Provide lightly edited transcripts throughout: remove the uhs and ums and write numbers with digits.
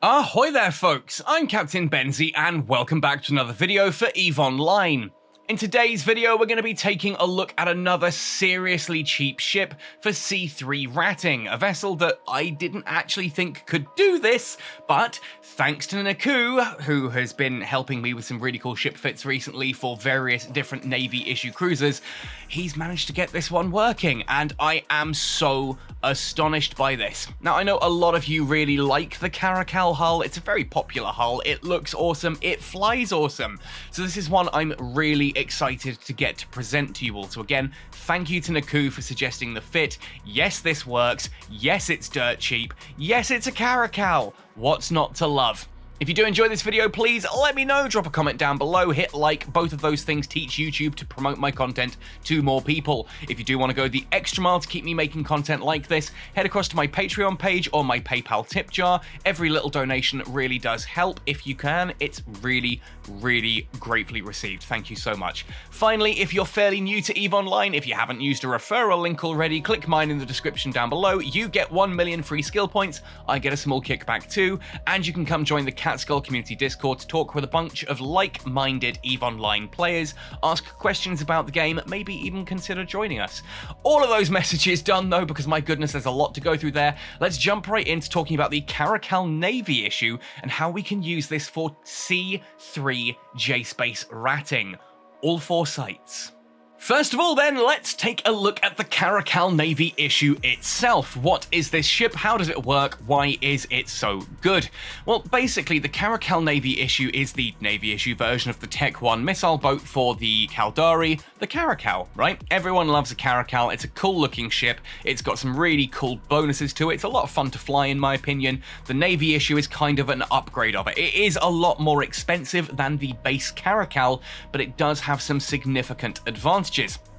Ahoy there folks, I'm Captain Benzie and welcome back to another video for EVE Online. In today's video we're going to be taking a look at another seriously cheap ship for C3 ratting, a vessel that I didn't actually think could do this, but thanks to Naku, who has been helping me with some really cool ship fits recently for various different Navy issue cruisers, he's managed to get this one working, and I am so astonished by this. Now I know a lot of you really like the Caracal hull, it's a very popular hull, it looks awesome, it flies awesome, so this is one I'm really excited to get to present to you all. So again, thank you to Naku for suggesting the fit. Yes, this works. Yes, it's dirt cheap. Yes, it's a Caracal. What's not to love? If you do enjoy this video, please let me know, drop a comment down below, hit like, both of those things teach YouTube to promote my content to more people. If you do want to go the extra mile to keep me making content like this, head across to my Patreon page or my PayPal tip jar. Every little donation really does help. If you can, it's really, really gratefully received. Thank you so much. Finally, if you're fairly new to EVE Online, if you haven't used a referral link already, click mine in the description down below. You get 1 million free skill points, I get a small kickback too, and you can come join the Skull community Discord to talk with a bunch of like-minded EVE Online players, ask questions about the game, maybe even consider joining us. All of those messages done though, because my goodness, there's a lot to go through there. Let's jump right into talking about the Caracal Navy issue and how we can use this for C3 J-Space ratting. All 4 sites. First of all then, let's take a look at the Caracal Navy issue itself. What is this ship? How does it work? Why is it so good? Well, basically, the Caracal Navy issue is the Navy issue version of the Tech 1 missile boat for the Caldari, the Caracal, right? Everyone loves a Caracal. It's a cool looking ship. It's got some really cool bonuses to it. It's a lot of fun to fly in my opinion. The Navy issue is kind of an upgrade of it. It is a lot more expensive than the base Caracal, but it does have some significant advantages.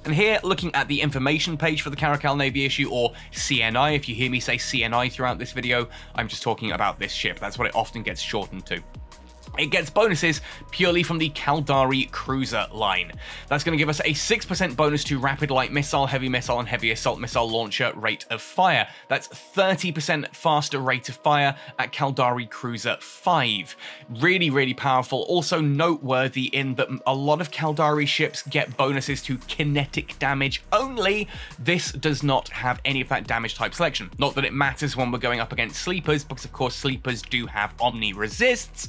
And here, looking at the information page for the Caracal Navy issue, or CNI, if you hear me say CNI throughout this video, I'm just talking about this ship. That's what it often gets shortened to. It gets bonuses purely from the Caldari cruiser line. That's going to give us a 6% bonus to rapid light missile, heavy missile, and heavy assault missile launcher rate of fire. That's 30% faster rate of fire at Caldari Cruiser 5. Really, really powerful. Also noteworthy in that a lot of Caldari ships get bonuses to kinetic damage only. This does not have any of that damage type selection. Not that it matters when we're going up against sleepers, because of course sleepers do have omni resists,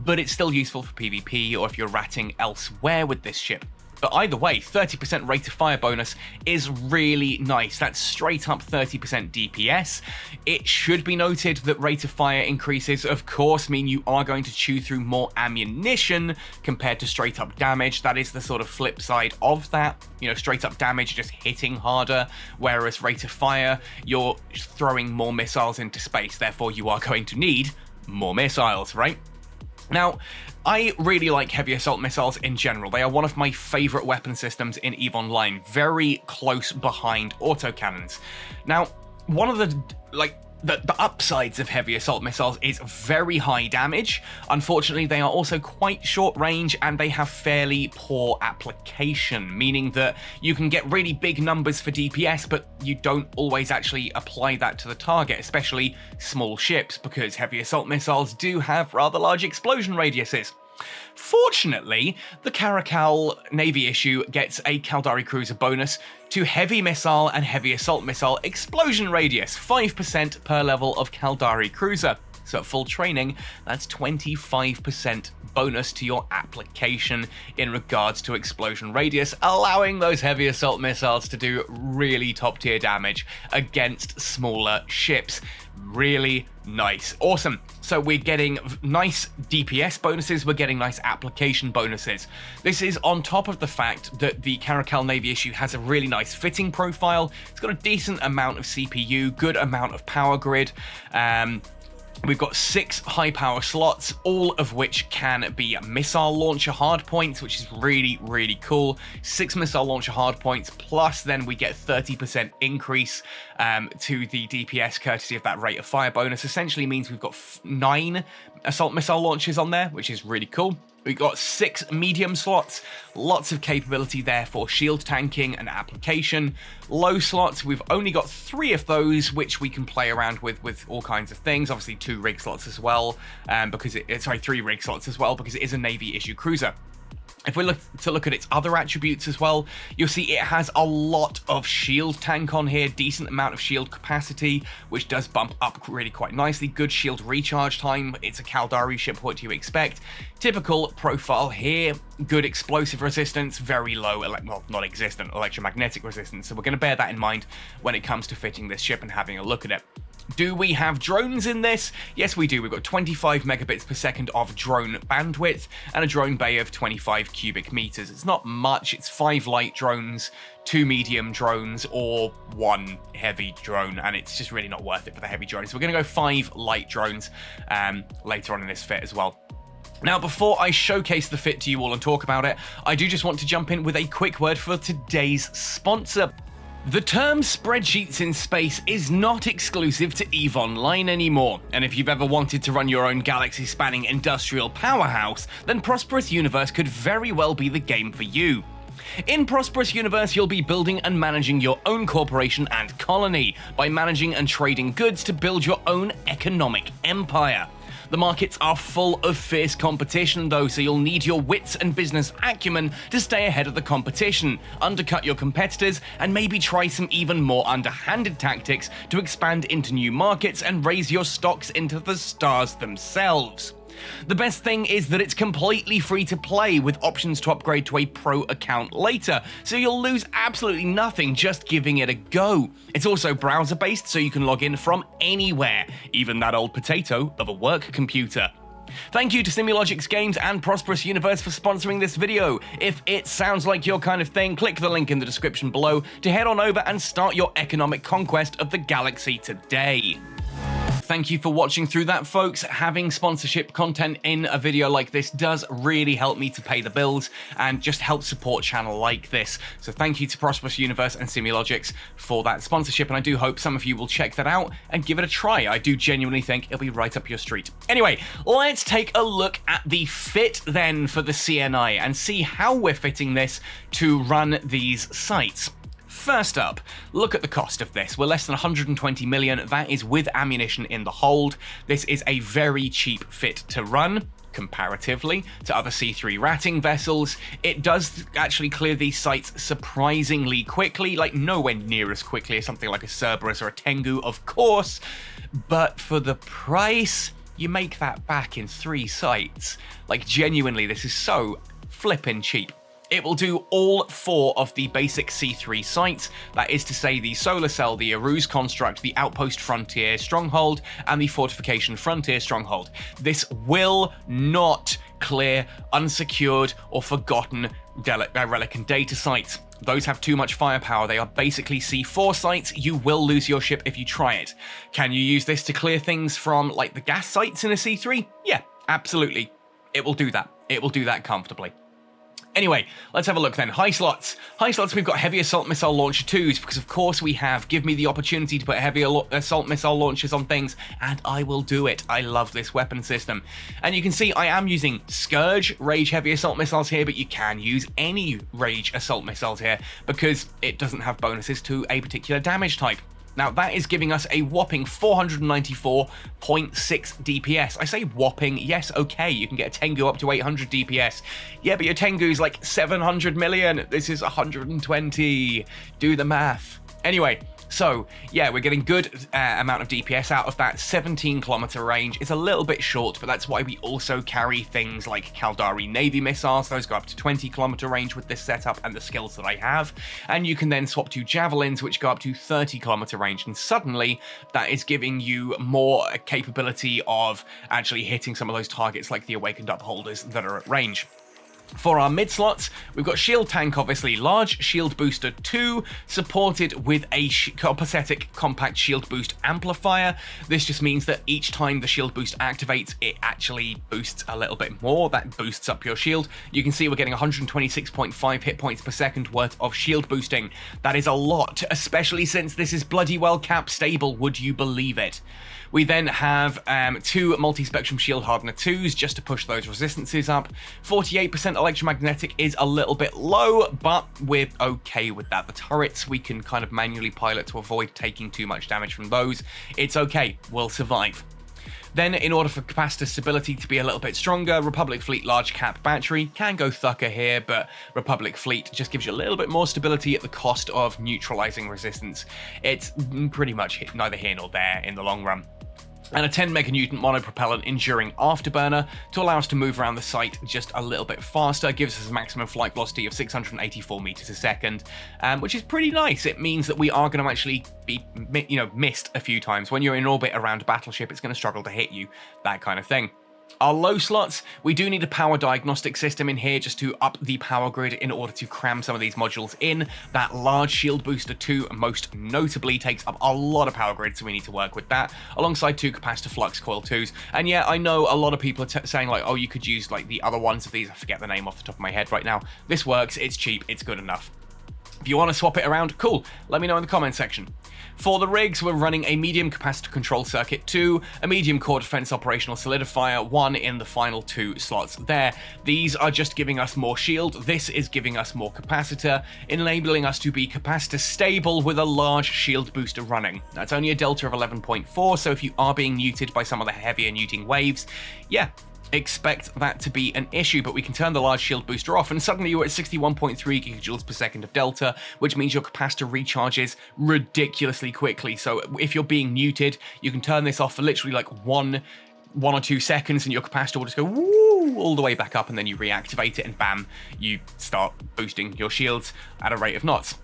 but it's still useful for PvP or if you're ratting elsewhere with this ship. But either way, 30% rate of fire bonus is really nice. That's straight up 30% DPS. It should be noted that rate of fire increases, of course, mean you are going to chew through more ammunition compared to straight up damage. That is the sort of flip side of that. You know, straight up damage just hitting harder, whereas rate of fire, you're throwing more missiles into space. Therefore, you are going to need more missiles, right? Now, I really like heavy assault missiles in general. They are one of my favorite weapon systems in EVE Online, very close behind autocannons. Now, one of the upsides of heavy assault missiles is very high damage. Unfortunately, they are also quite short range and they have fairly poor application, meaning that you can get really big numbers for DPS, but you don't always actually apply that to the target, especially small ships, because heavy assault missiles do have rather large explosion radiuses. Fortunately, the Caracal Navy issue gets a Caldari Cruiser bonus to heavy missile and heavy assault missile explosion radius, 5% per level of Caldari Cruiser. So at full training, that's 25% bonus to your application in regards to explosion radius, allowing those heavy assault missiles to do really top tier damage against smaller ships. Really nice. Awesome. So we're getting nice DPS bonuses, we're getting nice application bonuses. This is on top of the fact that the Caracal Navy issue has a really nice fitting profile. It's got a decent amount of CPU, good amount of power grid. We've got 6 high power slots, all of which can be missile launcher hardpoints, which is really, really cool. 6 missile launcher hardpoints, plus then we get 30% increase to the DPS courtesy of that rate of fire bonus. Essentially means we've got 9 assault missile launchers on there, which is really cool. We've got 6 medium slots, lots of capability there for shield tanking and application. Low slots, we've only got 3 of those, which we can play around with all kinds of things. Obviously 2 rig slots as well, because 3 rig slots as well, because it is a Navy issue cruiser. If we look at its other attributes as well, you'll see it has a lot of shield tank on here, decent amount of shield capacity, which does bump up really quite nicely. Good shield recharge time. It's a Caldari ship, what do you expect? Typical profile here, good explosive resistance, very low, well, non-existent electromagnetic resistance. So we're going to bear that in mind when it comes to fitting this ship and having a look at it. Do we have drones in this? Yes, we do. We've got 25 megabits per second of drone bandwidth and a drone bay of 25 cubic meters. It's not much. It's 5 light drones, 2 medium drones, or 1 heavy drone, and it's just really not worth it for the heavy drones. So we're going to go 5 light drones later on in this fit as well. Now, before I showcase the fit to you all and talk about it, I do just want to jump in with a quick word for today's sponsor. The term spreadsheets in space is not exclusive to EVE Online anymore, and if you've ever wanted to run your own galaxy-spanning industrial powerhouse, then Prosperous Universe could very well be the game for you. In Prosperous Universe, you'll be building and managing your own corporation and colony by managing and trading goods to build your own economic empire. The markets are full of fierce competition though, so you'll need your wits and business acumen to stay ahead of the competition, undercut your competitors, and maybe try some even more underhanded tactics to expand into new markets and raise your stocks into the stars themselves. The best thing is that it's completely free to play with options to upgrade to a pro account later, so you'll lose absolutely nothing just giving it a go. It's also browser based, so you can log in from anywhere, even that old potato of a work computer. Thank you to Simulogix Games and Prosperous Universe for sponsoring this video. If it sounds like your kind of thing, click the link in the description below to head on over and start your economic conquest of the galaxy today. Thank you for watching through that, folks. Having sponsorship content in a video like this does really help me to pay the bills and just help support a channel like this. So thank you to Prosperous Universe and Simulogix for that sponsorship, and I do hope some of you will check that out and give it a try. I do genuinely think it'll be right up your street. Anyway, let's take a look at the fit then for the CNI and see how we're fitting this to run these sites. First up, look at the cost of this. We're less than 120 million. That is with ammunition in the hold. This is a very cheap fit to run comparatively to other C3 ratting vessels. It does actually clear these sites surprisingly quickly, like nowhere near as quickly as something like a Cerberus or a Tengu, of course, but for the price, you make that back in 3 sites. Like, genuinely, this is so flippin' cheap. It will do all 4 of the basic C3 sites, that is to say the Solar Cell, the Aruse Construct, the Outpost Frontier Stronghold, and the Fortification Frontier Stronghold. This will not clear unsecured or forgotten relic and data sites. Those have too much firepower. They are basically C4 sites. You will lose your ship if you try it. Can you use this to clear things from, like, the gas sites in a C3? Yeah, absolutely. It will do that. It will do that comfortably. Anyway, let's have a look then. High slots. High slots, we've got heavy assault missile launcher 2s, because of course we have. Give me the opportunity to put heavy assault missile launchers on things, and I will do it. I love this weapon system. And you can see I am using Scourge Rage heavy assault missiles here, but you can use any Rage assault missiles here, because it doesn't have bonuses to a particular damage type. Now, that is giving us a whopping 494.6 DPS. I say whopping, yes, okay, you can get a Tengu up to 800 DPS. Yeah, but your Tengu's like 700 million. This is 120. Do the math. Anyway, so yeah, we're getting good amount of DPS out of that. 17-kilometer range. It's a little bit short, but that's why we also carry things like Caldari Navy missiles. Those go up to 20-kilometer range with this setup and the skills that I have. And you can then swap to Javelins, which go up to 30-kilometer range. And suddenly, that is giving you more capability of actually hitting some of those targets like the Awakened Upholders that are at range. For our mid slots, we've got Shield Tank, obviously, Large Shield Booster 2, supported with a Copacetic Compact Shield Boost Amplifier. This just means that each time the Shield Boost activates, it actually boosts a little bit more. That boosts up your shield. You can see we're getting 126.5 hit points per second worth of shield boosting. That is a lot, especially since this is bloody well cap stable, would you believe it? We then have 2 Multispectrum Shield Hardener 2s just to push those resistances up. 48% electromagnetic is a little bit low, but we're okay with that. The turrets we can kind of manually pilot to avoid taking too much damage from those. It's okay, we'll survive. Then, in order for capacitor stability to be a little bit stronger, Republic Fleet large cap battery can go thucker here, but Republic Fleet just gives you a little bit more stability at the cost of neutralizing resistance. It's pretty much neither here nor there in the long run. And a 10 meganewton monopropellant enduring afterburner to allow us to move around the site just a little bit faster, gives us a maximum flight velocity of 684 meters a second, which is pretty nice. It means that we are going to actually be, missed a few times. When you're in orbit around a battleship, it's going to struggle to hit you, that kind of thing. Our low slots, we do need a power diagnostic system in here just to up the power grid in order to cram some of these modules in. That large shield booster 2 most notably takes up a lot of power grid, so we need to work with that, alongside 2 capacitor flux coil 2s. And yeah, I know a lot of people are saying like, oh, you could use like the other ones of these. I forget the name off the top of my head right now. This works, it's cheap, it's good enough. If you want to swap it around, cool, let me know in the comment section. For the rigs, we're running a medium capacitor control circuit 2, a medium core defense operational solidifier 1 in the final 2 slots there. These are just giving us more shield, this is giving us more capacitor, enabling us to be capacitor stable with a large shield booster running. That's only a delta of 11.4, so if you are being muted by some of the heavier muting waves, yeah, expect that to be an issue, but we can turn the large shield booster off and suddenly you're at 61.3 gigajoules per second of delta, which means your capacitor recharges ridiculously quickly. So if you're being muted, you can turn this off for literally like one or 2 seconds and your capacitor will just go woo all the way back up, and then you reactivate it and bam, you start boosting your shields at a rate of knots.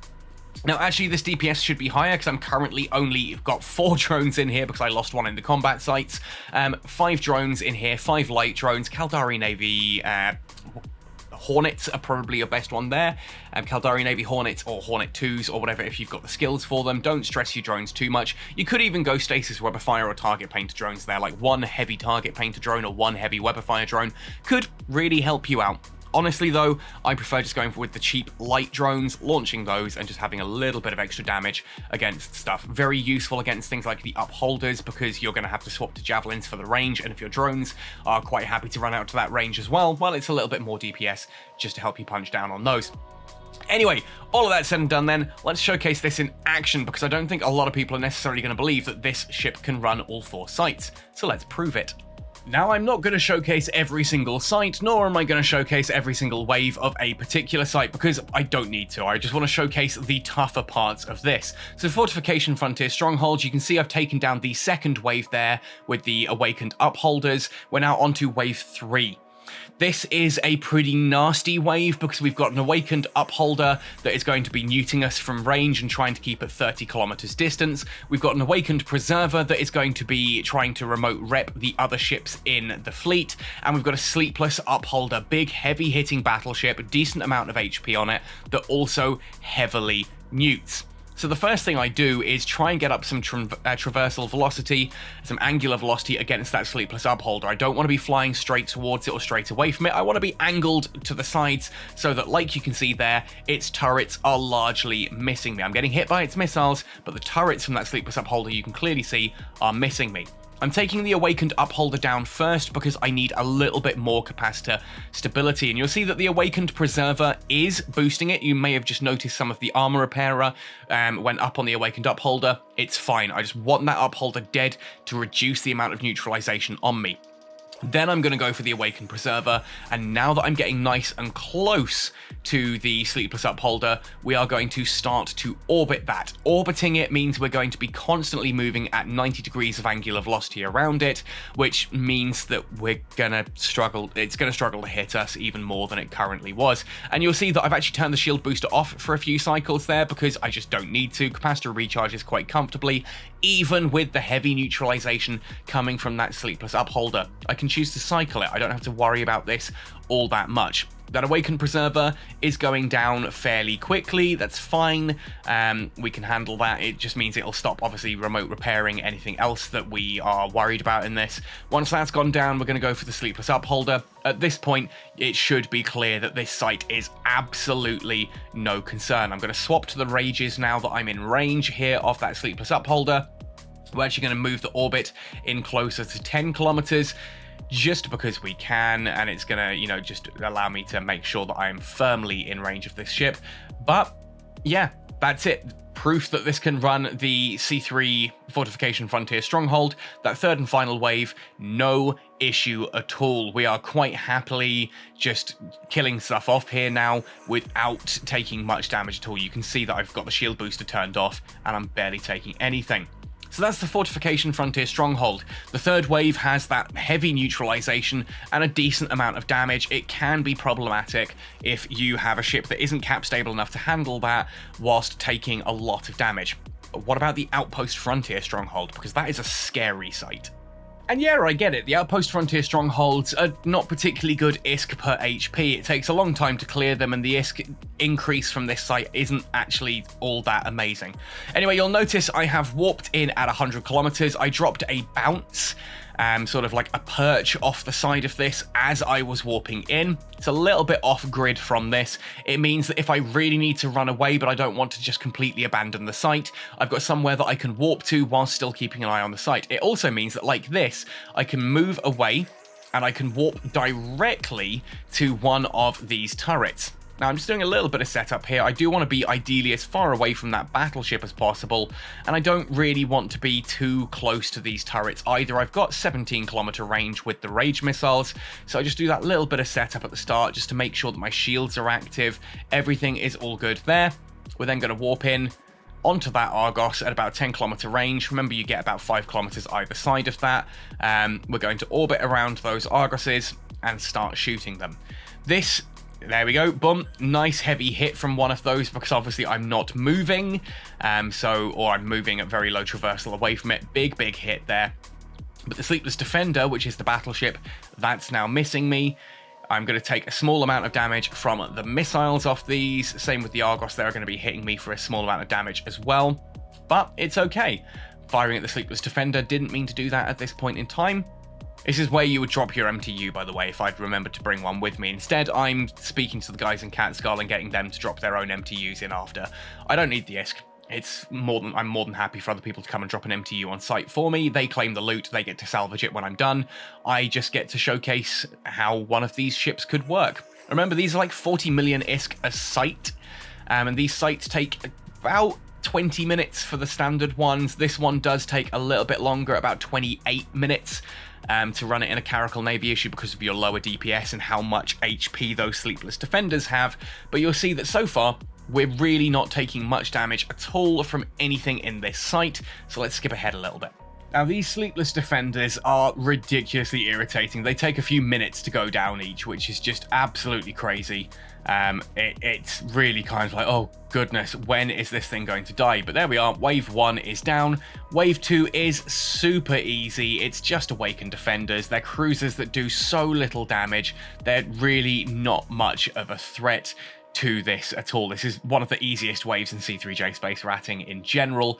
Now, actually, this DPS should be higher because I'm currently only got 4 drones in here because I lost 1 in the combat sites. 5 drones in here, 5 light drones, Caldari Navy Hornets are probably your best one there. Caldari Navy Hornets or Hornet 2s or whatever if you've got the skills for them. Don't stress your drones too much. You could even go Stasis Webifier or Target Painter drones there, like 1 heavy Target Painter drone or 1 heavy Webifier drone could really help you out. Honestly though, I prefer just going with the cheap light drones, launching those and just having a little bit of extra damage against stuff. Very useful against things like the upholders because you're going to have to swap to javelins for the range, and if your drones are quite happy to run out to that range as well, it's a little bit more DPS just to help you punch down on those. Anyway, all of that said and done then, let's showcase this in action because I don't think a lot of people are necessarily going to believe that this ship can run all 4 sites. So let's prove it. Now, I'm not going to showcase every single site, nor am I going to showcase every single wave of a particular site, because I don't need to. I just want to showcase the tougher parts of this. So Fortification Frontier Stronghold, you can see I've taken down the 2nd wave there with the Awakened Upholders. We're now on to wave 3. This is a pretty nasty wave because we've got an Awakened Upholder that is going to be muting us from range and trying to keep at 30 kilometers distance. We've got an Awakened Preserver that is going to be trying to remote rep the other ships in the fleet. And we've got a Sleepless Upholder, big heavy hitting battleship, a decent amount of HP on it that also heavily mutes. So the first thing I do is try and get up some traversal velocity, some angular velocity against that Sleepless Upholder. I don't want to be flying straight towards it or straight away from it. I want to be angled to the sides so that, like you can see there, its turrets are largely missing me. I'm getting hit by its missiles, but the turrets from that Sleepless Upholder you can clearly see are missing me. I'm taking the Awakened Upholder down first because I need a little bit more capacitor stability, and you'll see that the Awakened Preserver is boosting it. You may have just noticed some of the armor repairer went up on the Awakened Upholder. It's fine. I just want that Upholder dead to reduce the amount of neutralization on me. Then I'm going to go for the Awakened Preserver, and now that I'm getting nice and close to the Sleepless Upholder, we are going to start to orbit that. Orbiting it means we're going to be constantly moving at 90 degrees of angular velocity around it, which means that we're going to struggle. It's going to struggle to hit us even more than it currently was. And you'll see that I've actually turned the shield booster off for a few cycles there because I just don't need to. Capacitor recharges quite comfortably, even with the heavy neutralization coming from that Sleepless Upholder. I can choose to cycle it. I don't have to worry about this all that much. That Awakened Preserver is going down fairly quickly. That's fine. We can handle that. It just means it'll stop, obviously, remote repairing anything else that we are worried about in this. Once that's gone down, we're going to go for the Sleepless Upholder. At this point, it should be clear that this site is absolutely no concern. I'm going to swap to the Rages now that I'm in range here of that Sleepless Upholder. We're actually going to move the orbit in closer to 10 kilometers just because we can, and it's going to, you know, just allow me to make sure that I am firmly in range of this ship. But yeah, that's it. Proof that this can run the C3 Fortification Frontier Stronghold, that third and final wave, no issue at all. We are quite happily just killing stuff off here now without taking much damage at all. You can see that I've got the shield booster turned off and I'm barely taking anything. So that's the Fortification Frontier Stronghold. The third wave has that heavy neutralization and a decent amount of damage. It can be problematic if you have a ship that isn't cap stable enough to handle that whilst taking a lot of damage. But what about the Outpost Frontier Stronghold? Because that is a scary sight. And yeah, I get it, the Outpost Frontier Strongholds are not particularly good ISK per HP. It takes a long time to clear them, and the ISK increase from this site isn't actually all that amazing. Anyway, you'll notice I have warped in at 100 kilometers. I dropped a bounce, sort of like a perch off the side of this as I was warping in. It's a little bit off grid from this. It means that if I really need to run away, but I don't want to just completely abandon the site, I've got somewhere that I can warp to while still keeping an eye on the site. It also means that, like this, I can move away and I can warp directly to one of these turrets. Now, I'm just doing a little bit of setup here. I do want to be ideally as far away from that battleship as possible, and I don't really want to be too close to these turrets either. I've got 17-kilometer range with the Rage missiles, so I just do that little bit of setup at the start just to make sure that my shields are active. Everything is all good there. We're then going to warp in onto that Argos at about 10-kilometer range. Remember, you get about 5 kilometers either side of that. We're going to orbit around those Argoses and start shooting them. There we go, boom, nice heavy hit from one of those because obviously I'm not moving, or I'm moving at very low traversal away from it. Big hit there. But the Sleepless Defender, which is the battleship, that's now missing me. I'm going to take a small amount of damage from the missiles off these. Same with the Argos, they're going to be hitting me for a small amount of damage as well. But it's okay. Firing at the Sleepless Defender didn't mean to do that at this point in time. This is where you would drop your MTU, by the way, if I'd remembered to bring one with me. Instead, I'm speaking to the guys in Catskull and getting them to drop their own MTUs in after. I don't need the ISK. I'm more than happy for other people to come and drop an MTU on site for me. They claim the loot, they get to salvage it when I'm done. I just get to showcase how one of these ships could work. Remember, these are like 40 million ISK a site, and these sites take about 20 minutes for the standard ones. This one does take a little bit longer, about 28 minutes. To run it in a Caracal Navy issue because of your lower DPS and how much HP those Sleepless Defenders have. But you'll see that so far, we're really not taking much damage at all from anything in this site. So let's skip ahead a little bit. Now, these Sleepless Defenders are ridiculously irritating. They take a few minutes to go down each, which is just absolutely crazy. It's really kind of like, oh goodness, when is this thing going to die? But there we are, wave 1 is down. Wave 2 is super easy. It's just Awakened Defenders. They're cruisers that do so little damage. They're really not much of a threat to this at all. This is one of the easiest waves in C3J Space Ratting in general.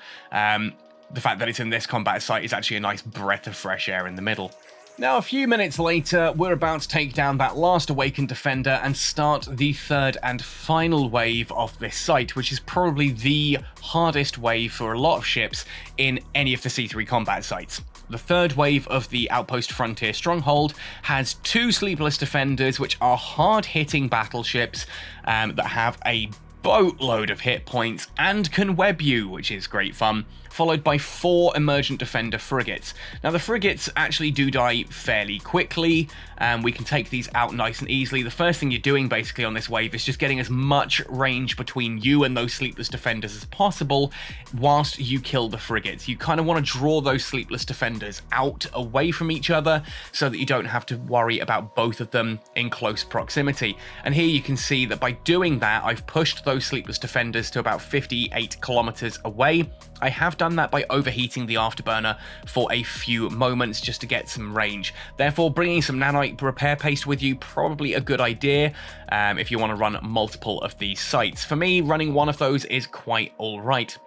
The fact that it's in this combat site is actually a nice breath of fresh air in the middle. Now, a few minutes later, we're about to take down that last Awakened Defender and start the third and final wave of this site, which is probably the hardest wave for a lot of ships in any of the C3 combat sites. The third wave of the Outpost Frontier Stronghold has 2 Sleepless Defenders, which are hard-hitting battleships that have a boatload of hit points and can web you, which is great fun, followed by 4 Emergent Defender frigates. Now, the frigates actually do die fairly quickly, and we can take these out nice and easily. The first thing you're doing basically on this wave is just getting as much range between you and those Sleepless Defenders as possible whilst you kill the frigates. You kind of want to draw those Sleepless Defenders out away from each other so that you don't have to worry about both of them in close proximity. And here you can see that by doing that, I've pushed those Sleepless Defenders to about 58 kilometers away. I have done that by overheating the Afterburner for a few moments just to get some range. Therefore, bringing some nanite repair paste with you, probably a good idea if you want to run multiple of these sites. For me, running one of those is quite alright.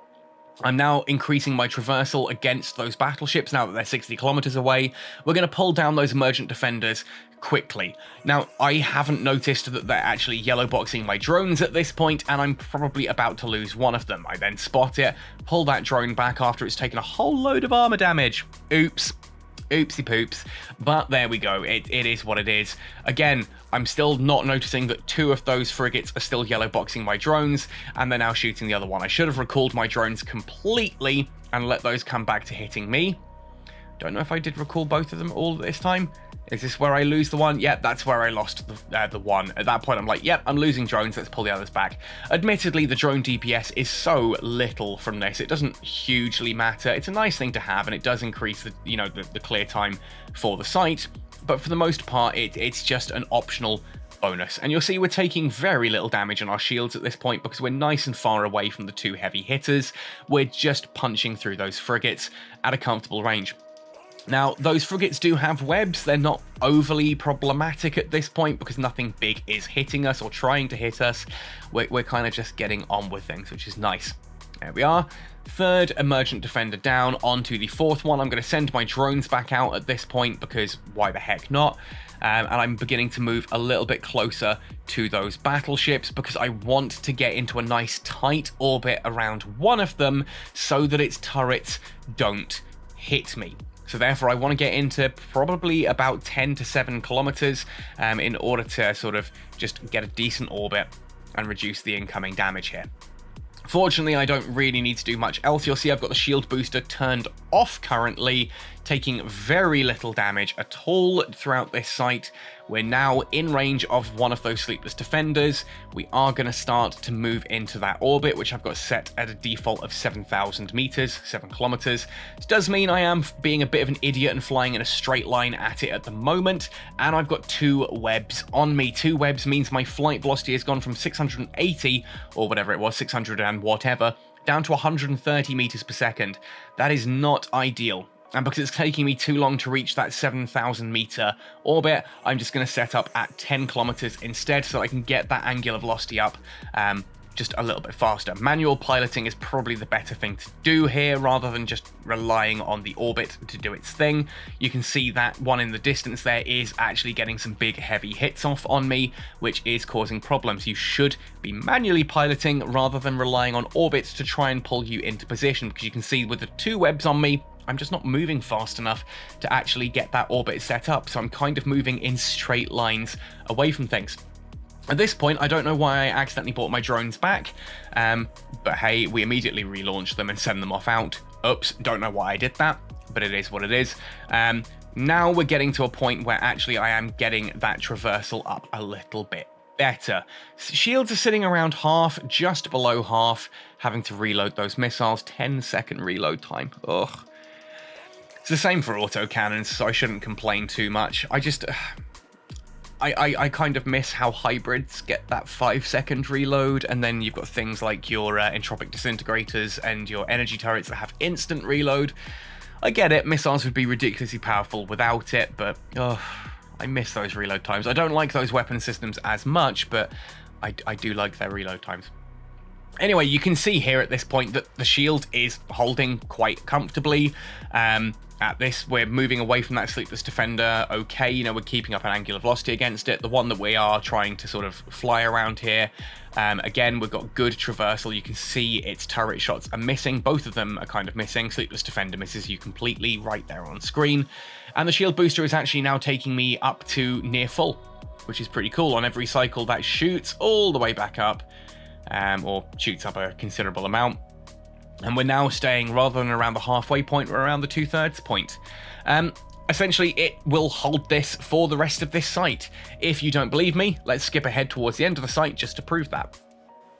I'm now increasing my traversal against those battleships now that they're 60 kilometers away. We're going to pull down those Emergent Defenders quickly. Now, I haven't noticed that they're actually yellow boxing my drones at this point, and I'm probably about to lose one of them. I then spot it, pull that drone back after it's taken a whole load of armor damage. Oops. Oopsie poops, but there we go. It is what it is. Again, I'm still not noticing that 2 of those frigates are still yellow boxing my drones, and they're now shooting the other one. I should have recalled my drones completely and let those come back to hitting me. Don't know if I did recall both of them all this time. Is this where I lose the one? Yep, that's where I lost the one. At that point, I'm like, yep, I'm losing drones. Let's pull the others back. Admittedly, the drone DPS is so little from this. It doesn't hugely matter. It's a nice thing to have, and it does increase the, you know, the clear time for the site. But for the most part, it's just an optional bonus. And you'll see we're taking very little damage on our shields at this point because we're nice and far away from the 2 heavy hitters. We're just punching through those frigates at a comfortable range. Now, those frigates do have webs. They're not overly problematic at this point because nothing big is hitting us or trying to hit us. We're kind of just getting on with things, which is nice. There we are. 3rd emergent defender down, onto the 4th one. I'm going to send my drones back out at this point because why the heck not? And I'm beginning to move a little bit closer to those battleships because I want to get into a nice tight orbit around one of them so that its turrets don't hit me. So therefore, I want to get into probably about 10 to 7 kilometers in order to sort of just get a decent orbit and reduce the incoming damage here. Fortunately, I don't really need to do much else. You'll see I've got the shield booster turned off currently, taking very little damage at all throughout this site. We're now in range of one of those sleepless defenders. We are going to start to move into that orbit, which I've got set at a default of 7,000 meters, 7 kilometers. This does mean I am being a bit of an idiot and flying in a straight line at it at the moment, and I've got 2 webs on me. 2 webs means my flight velocity has gone from 680, or whatever it was, 600 and whatever, down to 130 meters per second. That is not ideal. And because it's taking me too long to reach that 7,000 meter orbit, I'm just going to set up at 10 kilometers instead so I can get that angular velocity up just a little bit faster. Manual piloting is probably the better thing to do here rather than just relying on the orbit to do its thing. You can see that one in the distance there is actually getting some big heavy hits off on me, which is causing problems. You should be manually piloting rather than relying on orbits to try and pull you into position, because you can see with the 2 webs on me, I'm just not moving fast enough to actually get that orbit set up, so I'm kind of moving in straight lines away from things. At this point, I don't know why I accidentally brought my drones back, but hey, we immediately relaunched them and send them off out. Oops, don't know why I did that, but it is what it is. Now we're getting to a point where actually I am getting that traversal up a little bit better. Shields are sitting around half, just below half, having to reload those missiles, 10-second reload time. Ugh. It's the same for autocannons, so I shouldn't complain too much. I kind of miss how hybrids get that 5-second reload, and then you've got things like your entropic disintegrators and your energy turrets that have instant reload. I get it, missiles would be ridiculously powerful without it, but I miss those reload times. I don't like those weapon systems as much, but I do like their reload times. Anyway, you can see here at this point that the shield is holding quite comfortably. At this, we're moving away from that sleepless defender. Okay, you know, we're keeping up an angular velocity against it. The one that we are trying to sort of fly around here, again, we've got good traversal. You can see its turret shots are missing. Both of them are kind of missing. Sleepless defender misses you completely right there on screen. And the shield booster is actually now taking me up to near full, which is pretty cool. On every cycle, that shoots all the way back up, or shoots up a considerable amount. And we're now staying, rather than around the halfway point, we're around the 2/3 point. Essentially, it will hold this for the rest of this site. If you don't believe me, let's skip ahead towards the end of the site just to prove that.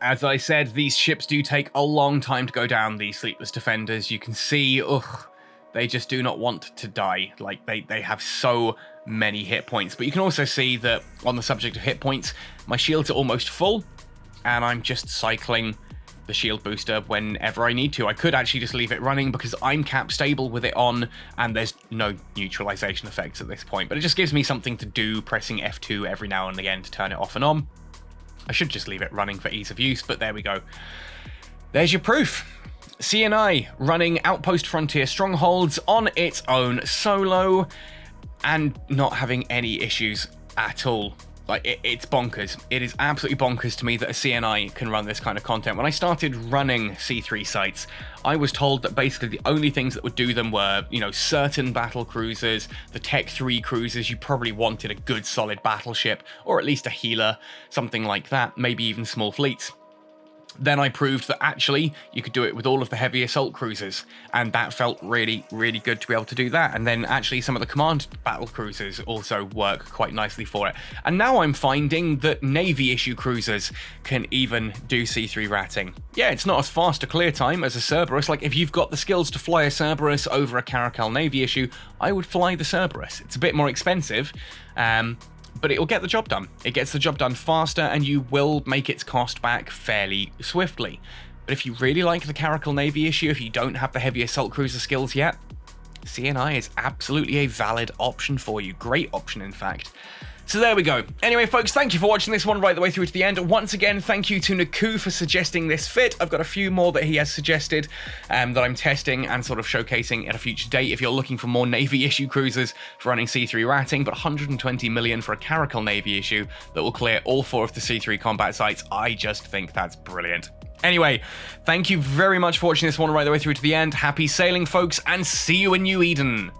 As I said, these ships do take a long time to go down, these sleepless defenders. You can see, they just do not want to die. Like, they have so many hit points. But you can also see that, on the subject of hit points, my shields are almost full, and I'm just cycling the shield booster whenever I need to. I could actually just leave it running because I'm cap stable with it on, and there's no neutralization effects at this point, but it just gives me something to do, pressing F2 every now and again to turn it off and on. I should just leave it running for ease of use, but there we go. There's your proof. CNI running Outpost Frontier Strongholds on its own solo. and not having any issues at all. Like, it's bonkers. It is absolutely bonkers to me that a CNI can run this kind of content. When I started running C3 sites, I was told that basically the only things that would do them were, you know, certain battle cruisers, the Tech 3 cruisers. You probably wanted a good solid battleship, or at least a healer, something like that, maybe even small fleets. Then I proved that actually you could do it with all of the heavy assault cruisers, and that felt really, really good to be able to do that. And then actually some of the command battle cruisers also work quite nicely for it. And now I'm finding that Navy issue cruisers can even do C3 ratting. Yeah, it's not as fast a clear time as a Cerberus. Like, if you've got the skills to fly a Cerberus over a Caracal Navy issue, I would fly the Cerberus. It's a bit more expensive, but it'll get the job done. It gets the job done faster, and you will make its cost back fairly swiftly. But if you really like the Caracal Navy issue, if you don't have the heavy assault cruiser skills yet, CNI is absolutely a valid option for you. Great option, in fact. So there we go. Anyway, folks, thank you for watching this one right the way through to the end. Once again, thank you to Naku for suggesting this fit. I've got a few more that he has suggested that I'm testing and sort of showcasing at a future date. If you're looking for more Navy issue cruisers for running C3 ratting, but 120 million for a Caracal Navy issue that will clear all 4 of the C3 combat sites, I just think that's brilliant. Anyway, thank you very much for watching this one right the way through to the end. Happy sailing, folks, and see you in New Eden.